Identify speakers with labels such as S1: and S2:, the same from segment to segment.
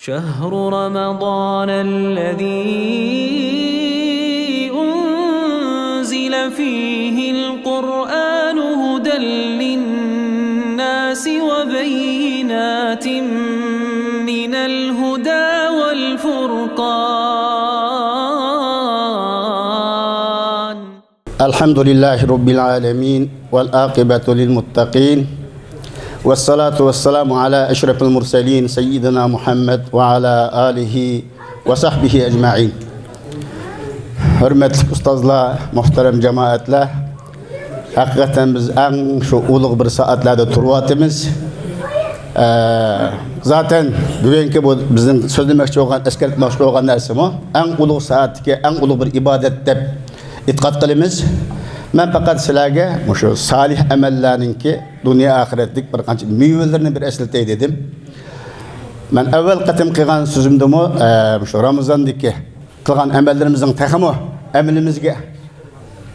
S1: شهر رمضان الذي أنزل فيه القرآن هدى للناس وبينات من الهدى والفرقان.
S2: الحمد لله رب العالمين والعاقبة للمتقين والصلاة والسلام على أشرف المرسلين سيدنا محمد وعلى آله وصحبه أجمعين. Hürmetli ustazlar, muhterem cemaatler, hakikaten biz en şu ulug bir saatlerde turvatimiz. Zaten bugünkü bu bizim sözlemek olan, eskertmek olan nersi mi? En ulug saatki, en ulug bir ibadet deb itiqad qilamiz. Men fakat sizlarga şu salih amallarninki dünya ahiretlik bir qancha mevalarini bir eslatay dedim. Men avval qatim qilgan so'zimdimi şu Ramazondagi qilgan amallarimizning tahimi amalimizga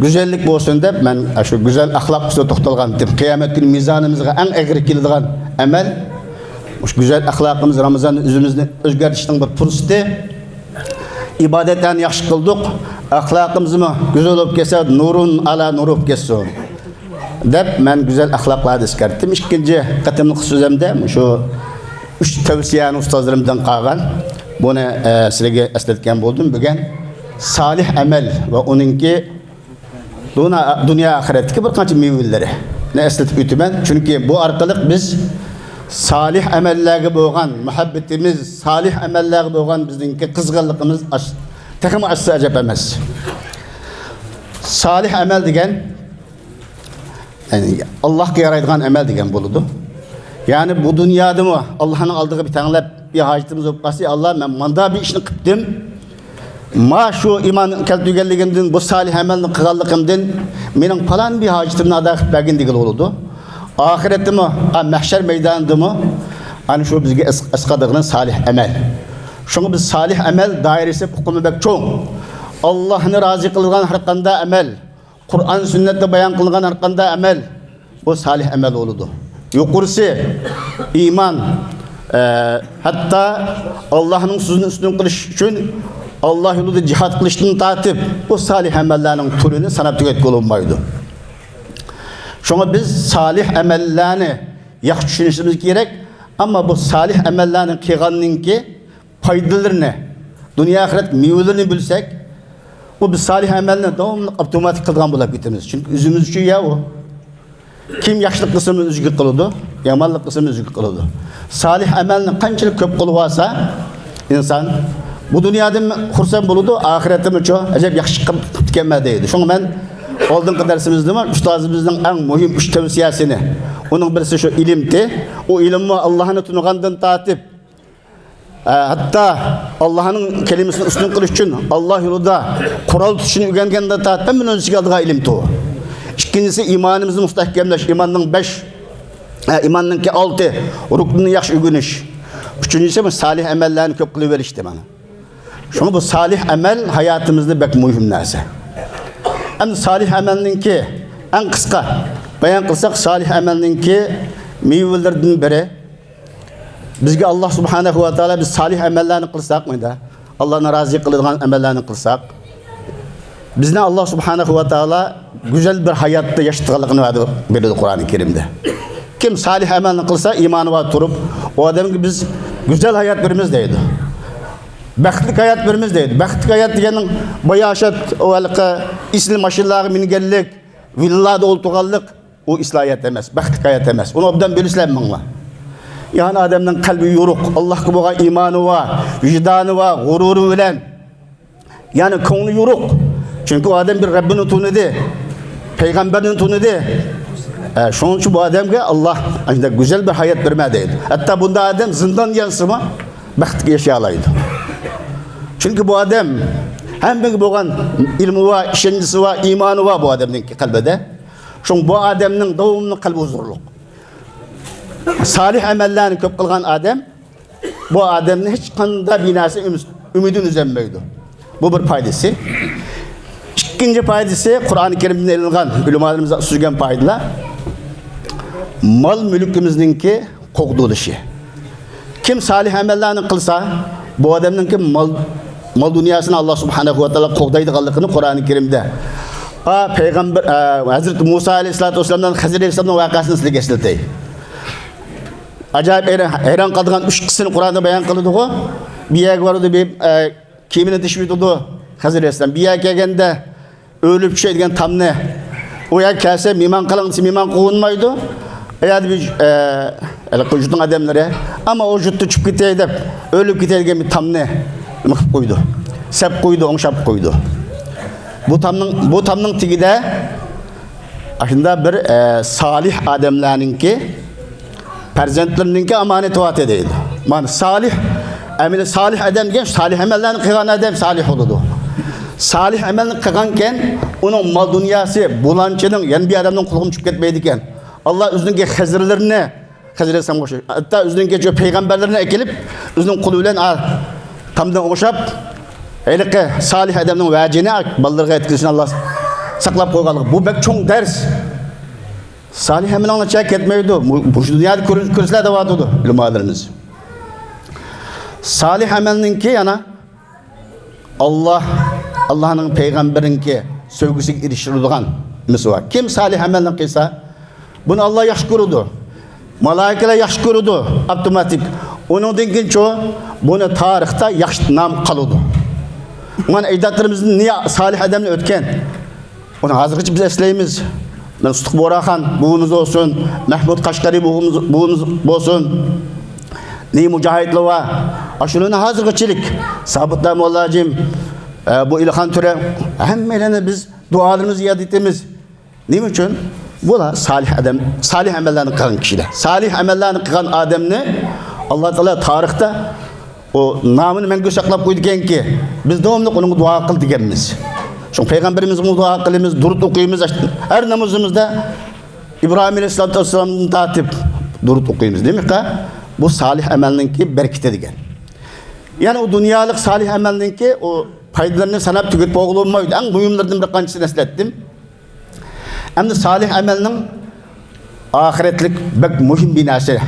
S2: güzellik bo'lsin deb men şu güzel axloq ustida to'xtalgan edim. Qiyomat kuni mizonimizga eng ag'ri keladigan amal şu güzel axloqimiz Ramazon o'zimizni o'zgartirishning bir fursati. İbadetden yaxshi qildik, axloqimizni güzel olib kelsa, nurun ala nur olib kelsin deb men güzel axloqlarni eskartdim. Ikkinchi qatimliq so'zimda shu 3 tavsiyani ustozlarimdan qolgan. Buni sizlarga eslatgan bo'ldim. Bugun salih amal va uningki dunyo oxiratdagi bir qancha mevalari ne eslatib o'taman. Chunki bu orqali biz salih amallarga bo'lgan muhabbatimiz, salih amallarga bo'lgan bizningki qizg'inligimiz taxim asli ajab emas. Salih amal degan yani Allohga yaraydigan amal degan bo'ladi. Yani bu dunyoda mı Allah'ın aldığı bir tanlab bir hacetimiz olib qolsa, Allah men manda bir ishni qildim. Ma şu iman keltirganligimdan bu salih amalni qilganligimdan mening falan bir hacetimni ado qilib bergan degan bo'ladi. Ahirette mi, mahşer meydanında mı? Hani şu bizge eskadığının salih amel. Şunu biz salih amel dairesi hukumu bek çoğun. Allah'ın razı kılgan harkanda amel. Kur'an sünnette bayan kılgan harkanda amel. Bu salih amel oludu. Yukursi iman. Hatta Allah'ın sözünün üstünü kılış için Allah yolunda cihat kılışını tatip. Bu salih amellerinin türünü sanat tüket olunmaydı. Şuna biz salih amellerini yaxşı düşünüşümüz gerek. Ama bu salih amellerin kıyganınki faydalarını, dünya ahiret meyvelerini bilsek, bu biz salih amellerini devamlı otomatik kılgan bulup gitmemiz. Çünkü üzümüz şu ya o. Kim yaxşılık kısmı üzgün kılıdı, yamanlık kısmı üzgün kılıdı. Salih amelini kançılık köp kılı varsa insan bu dünyada kursan buludu, ahirette mi çoğu acaba yaxşı tükenmedeydi. Şunu ben oldukça dersimizde var, üstazımızın en mühim 3 tavsiyesini. Onun birisi şu ilimdi. O ilmi Allah'ın tunuğundan tatip. Hatta Allah'ın kelimesini üstün kılış için Allah yolunda kural tutuşunu öğrendiğinde tatip. Ben önce aldığı ilimdi o. İkincisi imanımızı müstahkemleş. İmanın 5, imanın 6 ruknunu yaxşı öğreniş. Üçüncüsü salih emellerini köp kılıverişti bana. Şunu bu salih emel hayatımızda pek mühim neyse. Hem salih amelninki en kısa bayan kılsak salih amelninki meyvelerden biri. Bizge Allah subhanahu wa ta'ala biz salih amellerini kılsak mıydı? Allah'ın razı kıldığın amellerini kılsak. Bizne Allah subhanahu wa ta'ala güzel bir hayatta yaşatıqlığını verdi Kur'an-ı Kerim'de. Kim salih amelini kılsa imanı var turup o adam ki biz güzel hayat verimiz deydi. Bəxtlik hayat verimiz deydi. Bəxtlik hayat diyenin bayaşat o alıqı İslam aşırıları mingellik, villada oltuğallık o İslahiyat emez. Bəxtlik hayat emez. Onu obdan bölüslen mənla. Yani adamın kalbi yoruk. Allah ki boğa imanı var, vicdanı var, gururu bilen. Yani konu yoruk. Çünkü o adam bir Rabbini tunudu. Peygamberini tunudu. Şunun için bu adam ki Allah güzel bir hayat vermedeydi. Hatta bunda adam zindan yansıma bəxtlik yaşayalaydı. Çünkü bu adam hem bir boğan ilmi var, işencisi var, imanı var bu adamın kalbide. Çünkü bu adamın devamlı kalbi huzurluk. Salih amellerini köp kılgan adam, bu adamın hiç kanda binası ümidini üzemmeydi. Bu bir faydası. İkinci faydası, Kur'an-ı Kerim'den elingan, ülümalarımıza süzgen faydalar. Mal mülkümüzdeki kokduğu işi. Kim salih amellerini kılsa, bu adamın ki mal dünyasını Allah subhanahu wa ta'ala qo'g'daydiganligini Qur'oni Karimda. Peygamber Hazreti Musa aleyhissalatu vesselam'dan Hazir aleyhissalam'ın vakasını sizlarga eslatay. Acayip hayran qolgan 3 qissini Qur'onda bayon qildi ku. Bir yer vardı bir kimini tishbiydi Hazir aleyhissalam. Bir yer kelganda o'lib tushadigan tamni o yer kelsa mehmon qilingisi mehmon quvunmaydi. Eğer bir kujutun adamları ama o juttu çıkıp gittiği dep ölüp gittiği bir tamne mıkıp koydu. Sep koydu, onşap koydu. Bu tamның tigide aslında bir salih adamlarınki perzentlerinin amanet vaat edeydi. Yani salih emeli salih adam gen salih emellerini kılan adam salih oldu. Salih emelini kıganken onun mal dünyası bulançının yani bir adamın kulağım çıkıp gitmeydiken Allah özünün Hazirlerini Hazir Aleyhisselam koşuyor. Hatta özünün peygamberlerine ekilip özünün kuluyla tamdan koşup eylike salih adamın vacini ballarına etkilsin Allah saklap koygalık. Bu bek çok ders. Salih emelini çek etmeydi. Bu dünyada kürsüler de vardı ulemalarımız. Salih emelinin yana Allah'ın peygamberinki sövgüsü iriştirildiğin misal. Kim salih emelini kıysa bunu Allah yaxşı korudu. Malaikeler yaxşı korudu. Otomatik. Onun dinkin çoğu bunu tarihte yaxşı nam kalıdı. Yani ecdatlarımızın niye salih adamla ötken? Onu hazırcı biz esleyimiz. Mesut Borahan buğumuz olsun. Mahmud Kaşgari buğumuz olsun. Ni Mücahitli var. Aşının hazırcılık. Sabıtlar Mollacığım. Bu İlhan Türe. Hemmelerine biz dualarımızı yad ettiğimiz. Ne için? Bu da salih amellerini kılan kişiler. Salih amellerini kılan adamını Allah Teala tarihte o namını mengü saklap koyduken ki biz devamlı onun dua kıl diyenimiz. Çünkü Peygamberimizin dua kılımız, durut okuyumuz, her namazımızda İbrahim Aleyhisselatü Vesselam'ın tatip durut okuyumuz değil mi ki? Bu salih amelinin ki berkite diyen. Yani o dünyalık salih amelinin ki o faydalarını sanap tüketip oğulunmaydı. En mühimlerden bir kancısını eslettim. Hem de salih amelinin ahiretlik bek mühim bir nasi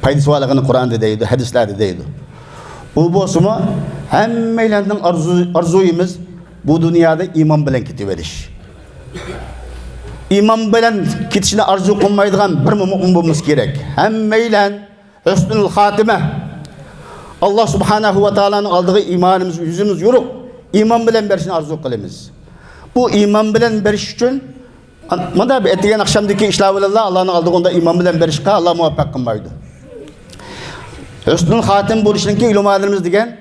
S2: faydası varlığını Kur'an'da deydi, hadislerde deydi. Bu bozumu hem meylendin arzuyumuz bu dünyada iman bilen gitiveriş. İman bilen gitişine arzu konmaydıgan bir mümin bulmamız gerek. Hem meylen hüsnül hatime Allah subhanahu wa ta'ala'nın aldığı imanımız, yüzümüz yoruk. İman bilen verişini arzu kılımız. Bu iman bilen veriş için manda bir etiyen akşamdaki işlavullah Allah'ın aldığında iman bilen verişka Allah muvaffak kılmaydı. Hüsnül hatim bu işinki ilmalarımız diyen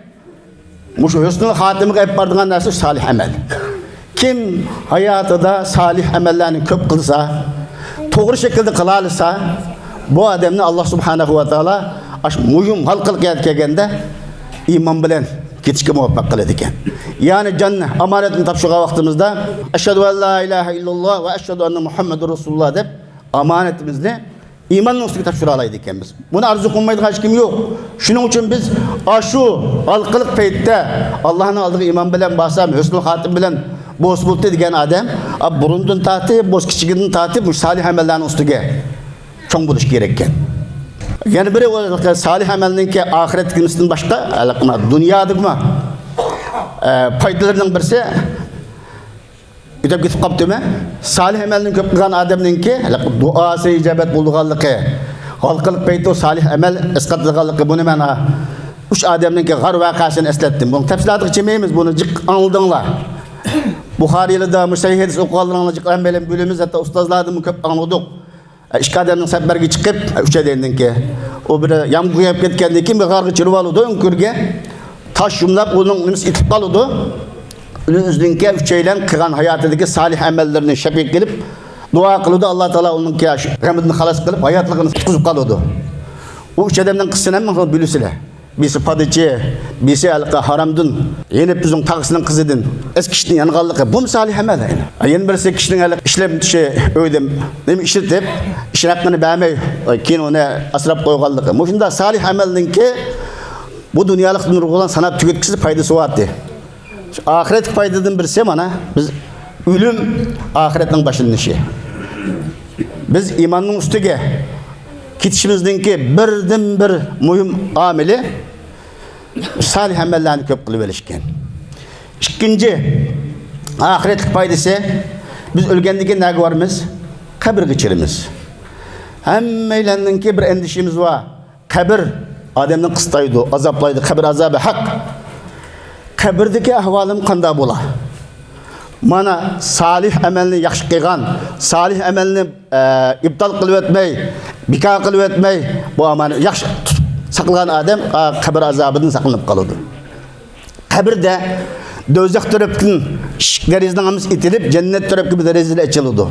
S2: şu hüsnül hatimi hep bardığın nasıl salih amel. Kim hayatıda salih amellerini köp kılsa, doğru şekilde kılalsa bu adamını Allah subhanahu wa ta'ala mühim halkılık yetkegende iman bilen geçişke muvaffak kıldı iken. Yani canlı amanetini tapşığa vaktimizde eşhedü en la ilahe illallah ve eşhedü enne Muhammedur Resulullah deyip amanetimizle imanın üstüne tapşığa alaydı iken biz. Bunu arzu konmaydı hiç kim yok. Şunun için biz şu halkılık peytte Allah'ın aldığı iman bilen bahsam, hüsnül hatim bilen boz bultu diyen adam burundun tahtı, boz kiçiginin tahtı salih amellerin üstüne çok buluş gerekken. Yani biri o salih amelinin ki ahiret günüsünün başka dünyadık mı? Faydalarından birisi ötep gitip kaptı mı? Salih amelinin köp kılan adamının ki duası icabet bulduğallığı halkılık peyto salih amel eskatlığı bunu ben üç adamının ki gar vakasını eslettim. Bunu tefsilatı içemeyimiz bunu cık anıldınlar. Bukhari'li de Müseyyi hadis okuallarına cık amelen bölümümüz hatta ustazlarını köp anıldık. İşte adamın seferge çıkıp üç adamının ki o bir yağmur yap ketkendi ki bir gargı çırıp alıyordu önkürge taş yumlap onun nimis itip kalıyordu. Önümüzdeki üç eylen kıran hayatındaki salih amellerini şefik gelip dua kılıyordu. Allah Teala onun ki rahmetini halas kılıp hayatlığını tutup kalıyordu. O üç adamdan kızsın hemen bilüsüyle. Birisi padıcı, birisi haramdın, yeni bizim tağısının kızıdın. Eski kişinin yanıqallığı. Bu mu salih amel? Yeni birisi kişinin işlem öydüm, işletip, işin hakkını beğenmeyi, keyin onu asrap koyuqallığı. Bu şimdi salih amelinin ki bu dünyalık nurgulan sanat tüketkisi faydası vardı. Ahiret faydadan birisi mana biz ölüm ahiretin başının işi. Biz imanın üstüge ketişimizdeki birden bir mühim ameli salih amellerini köp kılıp elişken. İkinci ahiretlik faydası biz ölgendeki ne varımız? Kabir geçirimiz. Hemmeylenninki bir endişimiz var. Kabir adamın kıstaydı, azaplaydı. Kabir azabı hak. Kabirdeki ahvalım kanda bola. Mana salih amelini yaxşı kıygan, salih amelini iptal kılıp etmey, bika kılıp etmey, bu amanı yaxşı saklıgan adam kabir azabından saklanıp kalıdı. Kabirde dözek törepkin derizden itilip cennet törepki bir derizle açıldı.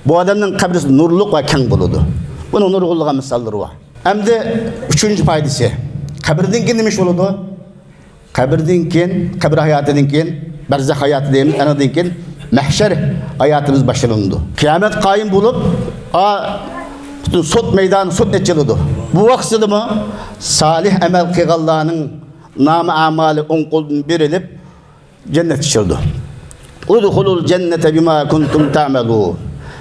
S2: Bu adamın kabri nurluk ve keng buludu. Bunun nurgulluğa misalları var. Hem de üçüncü faydası. Kabirden kin demiş buludu? Kabirden kin, kabir hayatından kin, berzak hayatı deyimiz, anadan kin, mahşer hayatımız başlandı. Kıyamet kayım bulup, bütün sot meydanı sot açıldı. Bu vaksıdı mı? Salih emel kıygallarının namı amali on kolun birilip cennet içildi. Udhulul cennete bima kuntum ta'melun.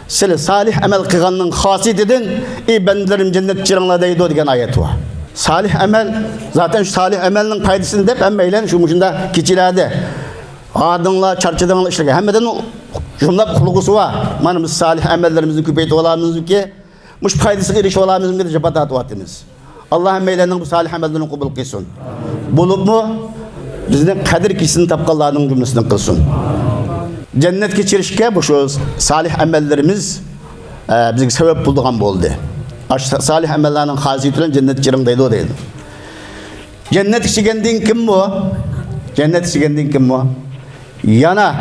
S2: Sile salih emel kıyganının hasiyetinden bendilerim cennet çıranla deydi diyen ayet var. Salih emel, zaten şu salih emelinin faydasını da hem meylen şu muşunda keçilerde adınla, çarçıdanla işlerken hem de cümle kulugusu var. Manımız salih emellerimizin küpeyti olamız ki muş faydası giriş olamız ki cepat atvatimiz. Allah'ın meylenin bu salih emellerini kubul kılsın. Bulup mu bizden kadir kişisini tapkallarının cümlesinden kılsın. Cennet geçirişke bu şu salih emellerimiz bize sebep bulduğum oldu. Salih emellerinin haziyetiyle cennet geçirindeydi o değil. Cennet işigendin kim bu? Cennet işigendin kim bu? Yana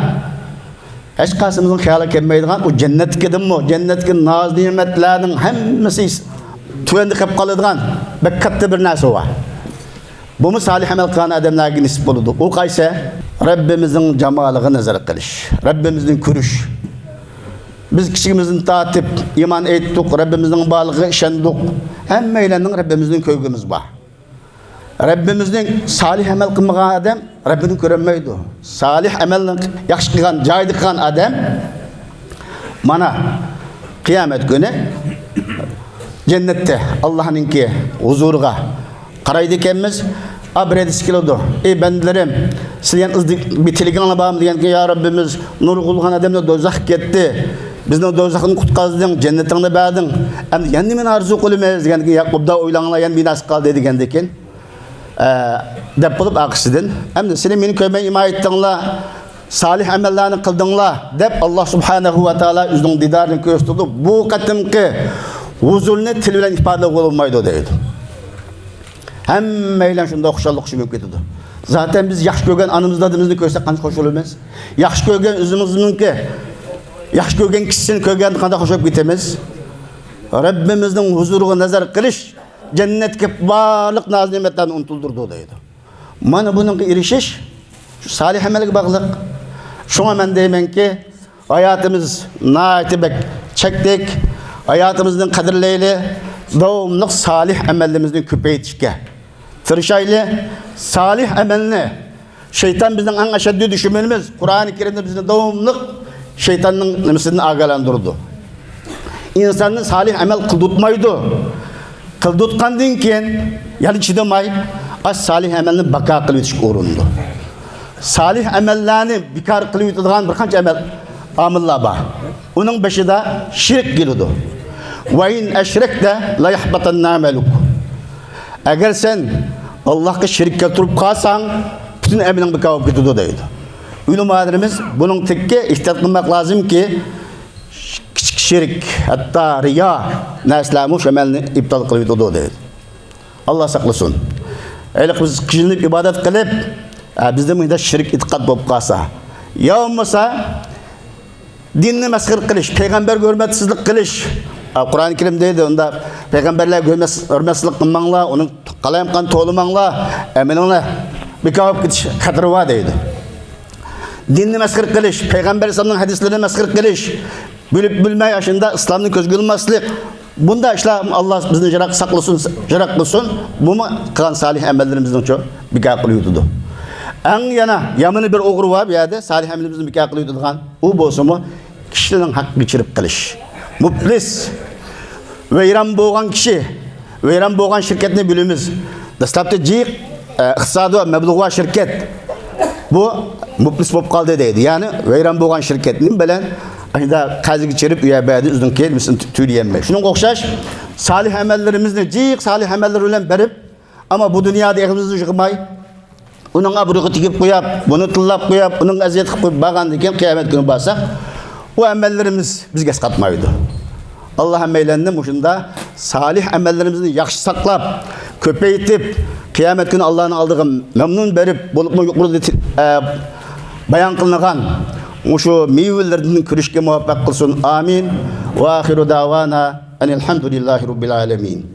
S2: hiç kasımızın hayal etmeydiğin o cennet gidim mi? Cennetin naz nimetlerinin hemmisi tüyendi kap kalıdığın bekkatte bir nasi var. Bu mu salih amel kılan adamlarına nisip oldu? O kayse Rabbimizin cemalına nazar kılış, Rabbimizin körüş. Biz kişimizin tatip, iman ettik, Rabbimizin balığı işendik. Hem meylenin Rabbimizin köygümüz var. Rabbimizin salih amel kılmayan adam Rabbini göremeydi. Salih amelini yaxşı kılgan, caydı kılgan adam mana kıyamet günü cennette Allah'ınki huzuruna qaraydı ekemiz. Abredis kilodu. Bendilerim sizden bitiliğine bağım diyen ki ya Rabbimiz nur kılgan adamla dozak gitti. Bizden dozakını kutkazdın, cennetini verdin. Hem yani men arzu kılımız diyen ki Yakub'da oylanına yani minas kaldı dediğin dekin. Dep bulup akışıdın. Hem de senin beni köyme ima ettinle, salih amellerini kıldınla dep Allah subhanahu wa ta'ala yüzünün didarını köstürdü. Bu katımki huzurunu tiliyle ifade olunmaydı deydi. Hem meylen şunda okşallık şu mümkün dedi. Zaten biz yaxşı görgen anımızda adımızını körsek kanç hoş olmaz. Yaxşı görgen üzümüzün ki, yaxşı görgen kişisini körgen kanda hoş olup gitmez. Rabbimizin huzuruna nazar kılış, cennetke varlık naz nimetlerini unutuldurdu deydi. Mana bunun erişiş, şu salih amelge bağlılık. Şuna ben deymen ki, hayatımız naiti bek çektik, hayatımızın kadirleyle, davamlıq salih amellerimizin küpeytişke. Tırışaylı salih amelini şeytan bizden en aşağı düşünmemiz Kur'an-ı Kerim'de bizi davamlıq şeytanın nemesini ağalandırdı. İnsanın salih amel kıldırtmaydı. Kıldırtkandan keyin yani çidemay az salih amelini baka kılıvetiş uğrundu. Salih amellerini bikar kılıvetidigan bir qancha amillar var. Onun başında şirk geliyordu. Ve in eşrekte la yahbatanna ameluk. Eğer sen Allah'a şirk keltirip kalsan bütün emelin bikavıp gidiyordu deydi. Ulumalarımız bunun tekke ihtiyat kılmak lazım ki küçük şirk hatta riya neslamı emelini iptal kılıyordu deydi. Allah saklasın. Eğer biz kişilik ibadet kılıp bizde mühide şirk itikat bulup kalsa ya olmasa dinini meskır kılış, peygamber görmetsizlik kılış. Kur'an-ı Kerim'deydi onda peygamberler görmesizlik kılmanla, onun kalayım kan toğlumanla, emelinle bir kavap gidiş katırı var deydi. Dinini meskır kılış, peygamber İslam'ın hadislerini meskır kılış, bülüp bülme yaşında İslam'ın köz gülmezlik. Bunda işte Allah bizden jarak saklasın, jarak kılsın. Bu mu kılan salih emellerimizden çok bir kavap kılıyordu. En yana yamını bir oğru var bir yerde salih emellerimizden bir kavap kılıyordu. O bozumu kişilerin hak geçirip kılış. Muplis ve İran boğan kişi veyran boğan şirketini bilimiz. Dastlapta cik iqtisadi meblağ şirket. Bu muflis bolup kaldı deydi. Yani veyran boğan şirketinin bilen ayda qazi geçirip üyebedi uzun kelmesin tüyleyemme. Şunun okşaş salih amellerimizni cik salih ameller bilen berip ama bu dünyada egimizni yıkmay onun abruğu tikip koyup, bunu tillap koyup, onun eziyet koyup bağandı ki kıyamet günü bassak o amellerimiz bizge katmaydı. Allah emeylendim uşunda salih amellerimizni yaxşı saklap, köpeytip, kıyamet günü Allah'ın aldığı memnun berip, bolup mu yuqurdu bayan kılınan şu meyvelerinin kürüşke muvaffak kılsın. Amin. Ve ahiru davana enelhamdülillahi rabbil alemin.